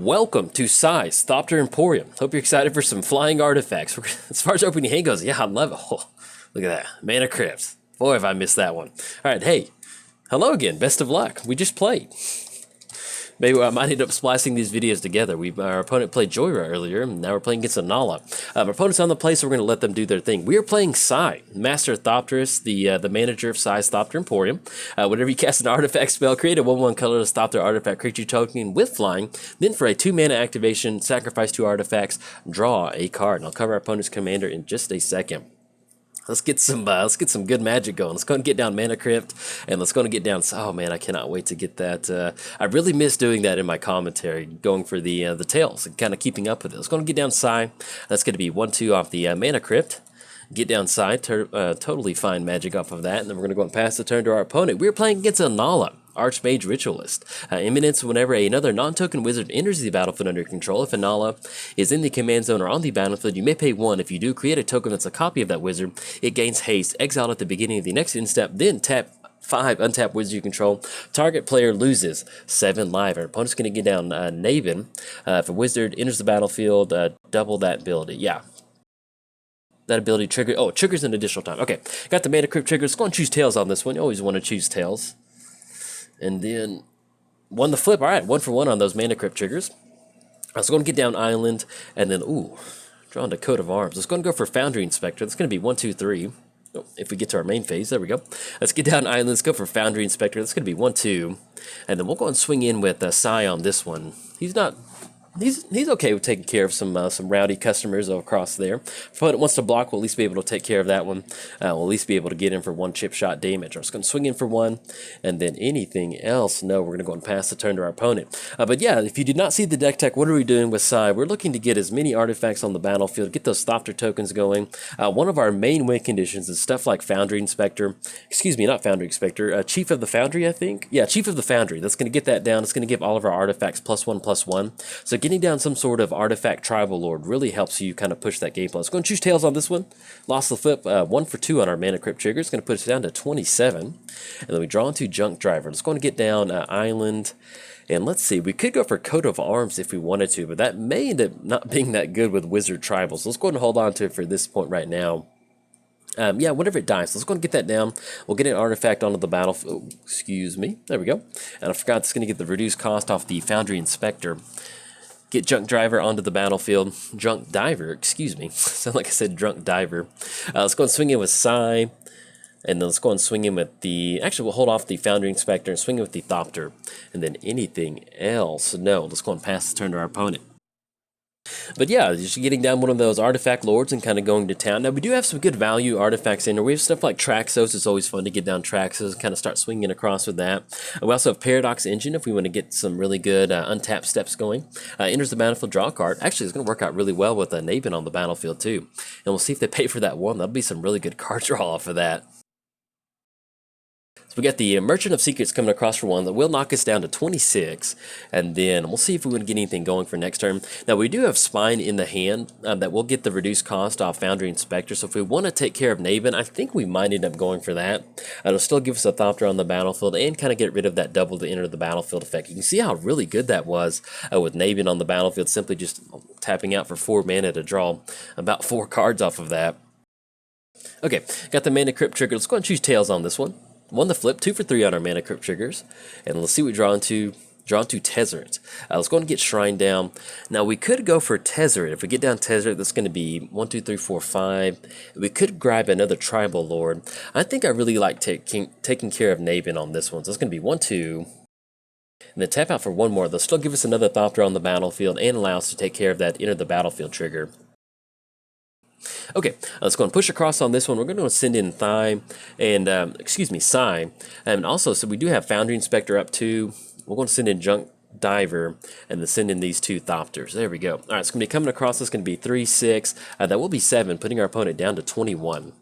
Welcome to Sai's Thopter Emporium. Hope you're excited for some flying artifacts. As far as opening hand goes, yeah, I love it. Oh, look at that. Mana Crypt. Boy, have I missed that one. All right, hey, hello again. Best of luck. We just played. Maybe I might end up splicing these videos together. Our opponent played Joyra earlier, and now we're playing against Inalla. Our opponent's on the play, so we're going to let them do their thing. We are playing Sai, Master Thopterist, the manager of Sai's Thopter Emporium. Whenever you cast an artifact spell, create a 1/1 colorless Thopter artifact creature token with flying. Then for a 2-mana activation, sacrifice 2 artifacts, draw a card. And I'll cover our opponent's commander in just a second. Let's get some good magic going. Let's go and get down Mana Crypt, and let's go and get down. Oh man, I cannot wait to get that. I really miss doing that in my commentary, going for the tails and kind of keeping up with it. Let's go and get down Sai. That's going to be 1/2 off the Mana Crypt. Get down Sai, totally fine magic off of that, and then we're going to go and pass the turn to our opponent. We're playing against Inalla, Archmage Ritualist. Imminence: whenever another non-token wizard enters the battlefield under your control. If Inalla is in the command zone or on the battlefield, you may pay 1. If you do, create a token that's a copy of that wizard. It gains haste, exiled at the beginning of the next end step, then tap 5 untap wizard you control. Target player loses 7 life. Our opponent's going to get down Naven. If a wizard enters the battlefield, double that ability. Yeah. That ability trigger. Oh, it triggers an additional time. Okay, got the Mana Crypt trigger. Let's go and choose tails on this one. You always want to choose tails. And then won the flip. All right, 1 for 1 on those Mana Crypt triggers. Let's go and get down Island, and then drawn to Coat of Arms. Let's go and go for Foundry Inspector. That's going to be 1, 2, 3. Oh, if we get to our main phase, there we go. Let's get down Island. Let's go for Foundry Inspector. That's going to be 1, 2, and then we'll go and swing in with Sai on this one. He's okay with taking care of some rowdy customers across there. If opponent wants to block, we'll at least be able to take care of that one. We'll at least be able to get in for 1 chip shot damage. I'm just going to swing in for 1, and then anything else, no, we're going to go and pass the turn to our opponent. But yeah, if you did not see the deck tech, what are we doing with Sai? We're looking to get as many artifacts on the battlefield, get those Thopter tokens going. One of our main win conditions is stuff like Foundry Inspector. Excuse me, not Foundry Inspector. Chief of the Foundry, I think. Yeah, Chief of the Foundry. That's going to get that down. It's going to give all of our artifacts +1/+1. So getting down some sort of artifact tribal lord really helps you kind of push that gameplay. Let's go and choose tails on this one. Lost the flip, 1 for 2 on our Mana Crypt trigger. It's going to put us down to 27. And then we draw into Junk Driver. Let's go and get down Island. And let's see, we could go for Coat of Arms if we wanted to, but that may end up not being that good with Wizard Tribals. Let's go ahead and hold on to it for this point right now. Yeah, whenever it dies, let's go and get that down. We'll get an artifact onto the battlefield. Oh, excuse me. There we go. And I forgot it's going to get the reduced cost off the Foundry Inspector. Get Junk Driver onto the battlefield. Junk Diver, excuse me. Sound like I said Drunk Diver. Let's go and swing in with Sai. And then let's go and swing in with the... Actually, we'll hold off the Foundry Inspector and swing in with the Thopter. And then anything else, no. Let's go and pass the turn to our opponent. But yeah, just getting down one of those artifact lords and kind of going to town. Now, we do have some good value artifacts in there. We have stuff like Traxos. It's always fun to get down Traxos and kind of start swinging across with that. We also have Paradox Engine if we want to get some really good untapped steps going. Enters the battlefield, draw a card. Actually, it's going to work out really well with Naven on the battlefield too. And we'll see if they pay for that 1. That'll be some really good card draw off of that. So we got the Merchant of Secrets coming across for 1 that will knock us down to 26, and then we'll see if we want to get anything going for next turn. Now we do have Spine in the hand that will get the reduced cost off Foundry Inspector, so if we want to take care of Naven, I think we might end up going for that. It'll still give us a Thopter on the battlefield and kind of get rid of that double to enter the battlefield effect. You can see how really good that was with Naven on the battlefield, simply just tapping out for 4 mana to draw about 4 cards off of that. Okay, got the Mana Crypt trigger. Let's go and choose tails on this one. 1 the flip, 2 for 3 on our Mana Crypt triggers. And let's see what we draw into Tezzeret. Let's go and get Shrine down. Now we could go for Tezzeret. If we get down Tezzeret, that's going to be 1, 2, 3, 4, 5. We could grab another Tribal Lord. I think I really like taking care of Naven on this one. So it's going to be 1, 2. And then tap out for 1 more. They'll still give us another Thopter on the battlefield and allow us to take care of that enter the battlefield trigger. Okay, let's go and push across on this one. We're going to send in Sai, and also, so we do have Foundry Inspector up 2. We're going to send in Junk Diver, and then send in these 2 Thopters. There we go. All right, it's going to be coming across. It's going to be 3, 6. That will be 7, putting our opponent down to 21.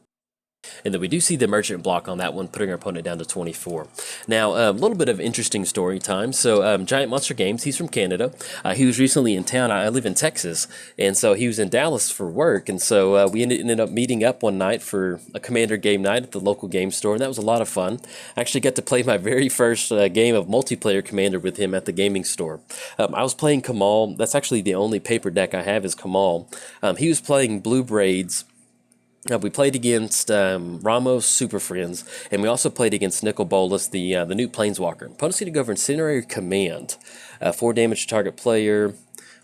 And then we do see the merchant block on that one, putting our opponent down to 24. Now, a little bit of interesting story time. So, Giant Monster Games, he's from Canada. He was recently in town. I live in Texas, and so he was in Dallas for work. And so we ended up meeting up one night for a Commander game night at the local game store, and that was a lot of fun. I actually got to play my very first game of multiplayer Commander with him at the gaming store. I was playing Kamal. That's actually the only paper deck I have is Kamal. He was playing Blue Braids. We played against Ramos Super Friends, and we also played against Nicol Bolas, the new Planeswalker. Opponent's going to go for Incinerary Command. 4 damage to target player,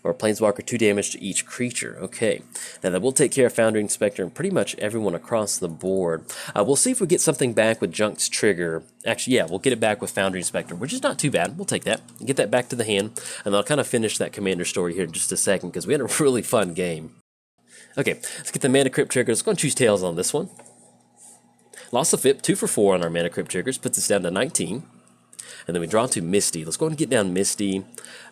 or Planeswalker, 2 damage to each creature. Okay, now that will take care of Foundry Inspector and pretty much everyone across the board. We'll see if we get something back with Junk's Trigger. Actually, yeah, we'll get it back with Foundry Inspector, which is not too bad. We'll take that. Get that back to the hand, and I'll kind of finish that Commander story here in just a second, because we had a really fun game. Okay, let's get the Mana Crypt trigger. Let's go and choose Tails on this one. Lost the FIP, 2 for 4 on our Mana Crypt triggers, puts us down to 19. And then we draw to Misty. Let's go and get down Misty.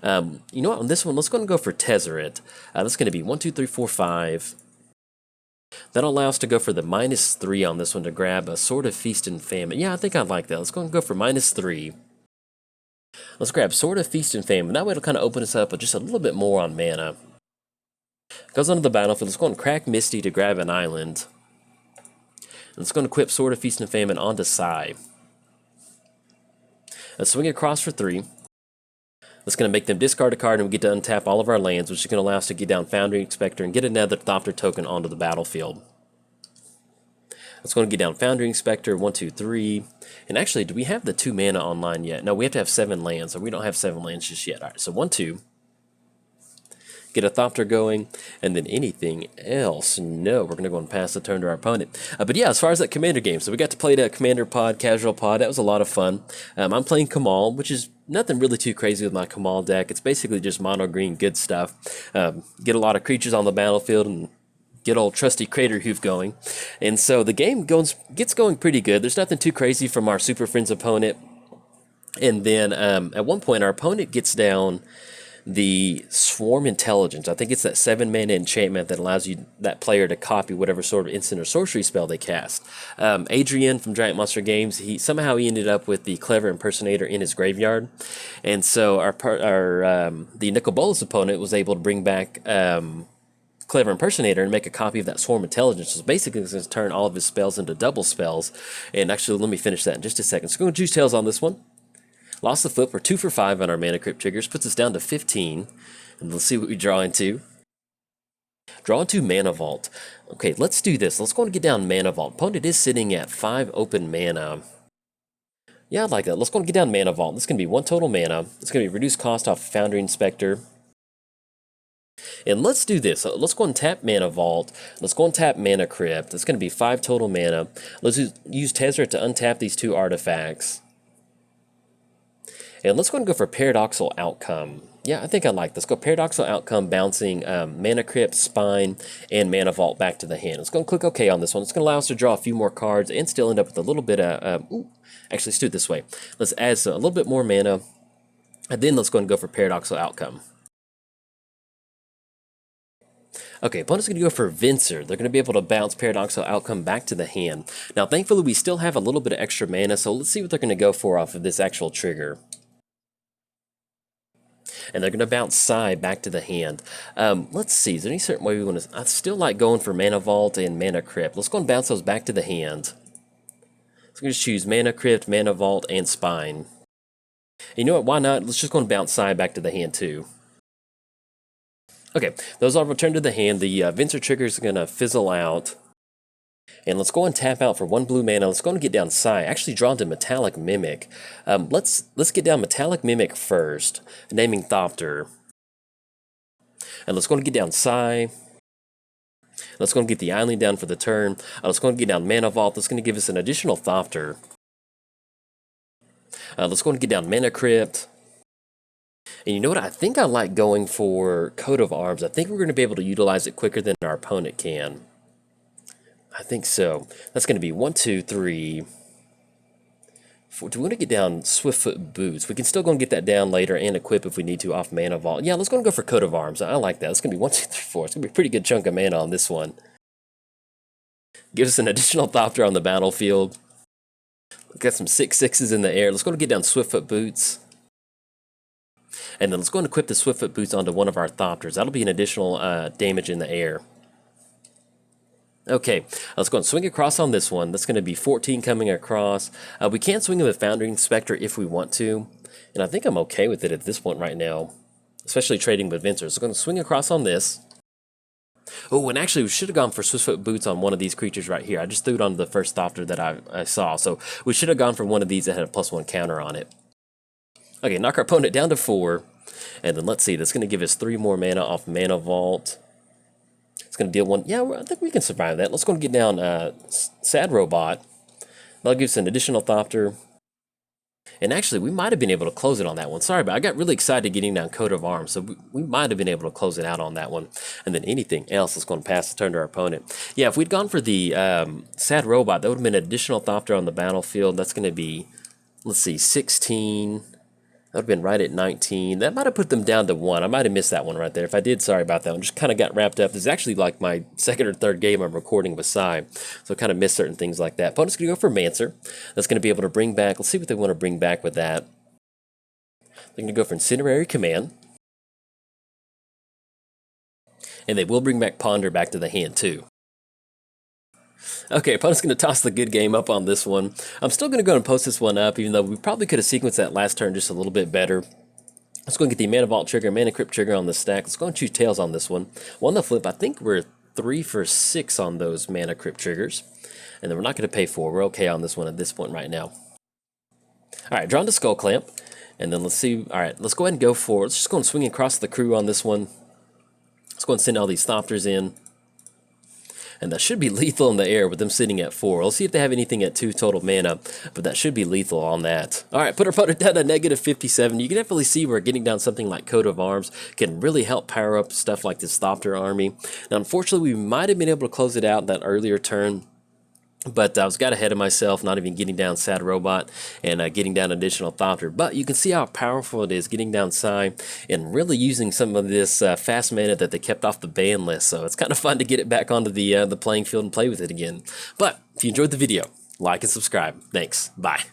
You know what, on this one, let's go and go for Tezzeret. That's going to be 1, 2, 3, 4, 5. That'll allow us to go for the -3 on this one to grab a Sword of Feast and Famine. Yeah, I think I'd like that. Let's go and go for -3. Let's grab Sword of Feast and Famine. That way it'll kind of open us up with just a little bit more on mana. Goes onto the battlefield. Let's go and crack Misty to grab an island. Let's go and equip Sword of Feast and Famine onto Sai. Let's swing it across for 3. That's going to make them discard a card, and we get to untap all of our lands, which is going to allow us to get down Foundry Inspector and get another Thopter token onto the battlefield. Let's go and get down Foundry Inspector, 1, 2, 3. And actually, do we have the 2 mana online yet? No, we have to have 7 lands, so we don't have 7 lands just yet. All right, so 1, 2. Get a Thopter going, and then anything else. No, we're going to go and pass the turn to our opponent. But yeah, as far as that Commander game, so we got to play that Commander pod, Casual pod. That was a lot of fun. I'm playing Kamal, which is nothing really too crazy with my Kamal deck. It's basically just mono green good stuff. Get a lot of creatures on the battlefield and get old trusty Crater Hoof going. And so the game gets going pretty good. There's nothing too crazy from our Super Friends opponent. And then at one point, our opponent gets down the Swarm Intelligence. I think it's that 7 mana enchantment that allows that player to copy whatever sort of instant or sorcery spell they cast. Adrian from Giant Monster Games, he ended up with the Clever Impersonator in his graveyard, and so the Nicol Bolas opponent was able to bring back Clever Impersonator and make a copy of that Swarm Intelligence. So basically it's going to turn all of his spells into double spells. And actually, let me finish that in just a second. So we're going to choose Tails on this one. Lost the flip. We're 2 for 5 on our Mana Crypt triggers. Puts us down to 15. And let's see what we draw into. Draw into Mana Vault. Okay, let's do this. Let's go and get down Mana Vault. Opponent is sitting at 5 open mana. Yeah, I like that. Let's go and get down Mana Vault. This is going to be 1 total mana. It's going to be reduced cost off Foundry Inspector. And let's do this. Let's go and tap Mana Vault. Let's go and tap Mana Crypt. It's going to be 5 total mana. Let's use Tezzeret to untap these 2 artifacts. And let's go and go for Paradoxal Outcome. Yeah, I think I like this. Go Paradoxal Outcome, bouncing Mana Crypt, Spine, and Mana Vault back to the hand. Let's go and click OK on this one. It's going to allow us to draw a few more cards and still end up with a little bit of... actually, let's do it this way. Let's add a little bit more mana, and then let's go and go for Paradoxal Outcome. Okay, opponent's going to go for Venser. They're going to be able to bounce Paradoxal Outcome back to the hand. Now, thankfully, we still have a little bit of extra mana, so let's see what they're going to go for off of this actual trigger. And they're going to bounce Sai back to the hand. Let's see, is there any certain way we want to... I still like going for Mana Vault and Mana Crypt. Let's go and bounce those back to the hand. So I'm going to choose Mana Crypt, Mana Vault, and Spine. And you know what, why not? Let's just go and bounce Sai back to the hand too. Okay, those all return to the hand. The Venser trigger is going to fizzle out. And let's go and tap out for 1 blue mana. Let's go and get down Sai. Actually draw into Metallic Mimic. Let's get down Metallic Mimic first, naming Thopter. And let's go and get down Sai. Let's go and get the island down for the turn. Let's go and get down Mana Vault. That's going to give us an additional Thopter. Let's go and get down Mana Crypt. And you know what? I think I like going for Coat of Arms. I think we're going to be able to utilize it quicker than our opponent can. I think so. That's going to be 1, 2, 3, 4. Do we want to get down Swiftfoot Boots? We can still go and get that down later and equip if we need to off Mana Vault. Yeah, let's go and go for Coat of Arms. I like that. It's going to be 1, 2, 3, 4. It's going to be a pretty good chunk of mana on this one. Gives us an additional Thopter on the battlefield. Got some 6/6s in the air. Let's go and get down Swiftfoot Boots. And then let's go and equip the Swiftfoot Boots onto one of our Thopters. That'll be an additional damage in the air. Okay, let's go and swing across on this one. That's going to be 14 coming across. We can swing him with Foundering Spectre if we want to. And I think I'm okay with it at this point right now. Especially trading with Vincers. So I'm going to swing across on this. Oh, and actually we should have gone for Swiftfoot Boots on one of these creatures right here. I just threw it on the first Thopter that I saw. So we should have gone for one of these that had a +1 counter on it. Okay, knock our opponent down to 4. And then let's see, that's going to give us 3 more mana off Mana Vault. It's going to deal 1. Yeah, I think we can survive that. Let's go and get down Sad Robot. That'll give us an additional Thopter. And actually, we might have been able to close it on that one. Sorry, but I got really excited getting down Coat of Arms, so we might have been able to close it out on that one. And then anything else is going to pass the turn to our opponent. Yeah, if we'd gone for the Sad Robot, that would have been an additional Thopter on the battlefield. That's going to be, let's see, 16. That would have been right at 19. That might have put them down to 1. I might have missed that one right there. If I did, sorry about that one. Just kind of got wrapped up. This is actually like my second or third game I'm recording with Sai. So I kind of missed certain things like that. Opponent's going to go for Mancer. That's going to be able to bring back. Let's see what they want to bring back with that. They're going to go for Incinerary Command. And they will bring back Ponder back to the hand too. Okay, opponent's going to toss the good game up on this one. I'm still going to go and post this one up, even though we probably could have sequenced that last turn just a little bit better. Let's go and get the Mana Vault trigger, Mana Crypt trigger on the stack. Let's go and choose Tails on this one. On the flip, I think we're 3 for 6 on those Mana Crypt triggers. And then we're not going to pay 4. We're okay on this one at this point right now. Alright, drawn to Skull Clamp. And then let's see. Alright, let's go ahead and go for it. Let's just go and swing across the crew on this one. Let's go and send all these Thopters in. And that should be lethal in the air with them sitting at 4. We'll see if they have anything at 2 total mana, but that should be lethal on that. Alright, put our opponent down to negative 57. You can definitely see where getting down something like Coat of Arms can really help power up stuff like this Thopter army. Now, unfortunately, we might have been able to close it out that earlier turn, but I was got ahead of myself, not even getting down Sad Robot and getting down additional Thopter. But you can see how powerful it is getting down Sai and really using some of this fast mana that they kept off the ban list. So it's kind of fun to get it back onto the playing field and play with it again. But if you enjoyed the video, like and subscribe. Thanks. Bye.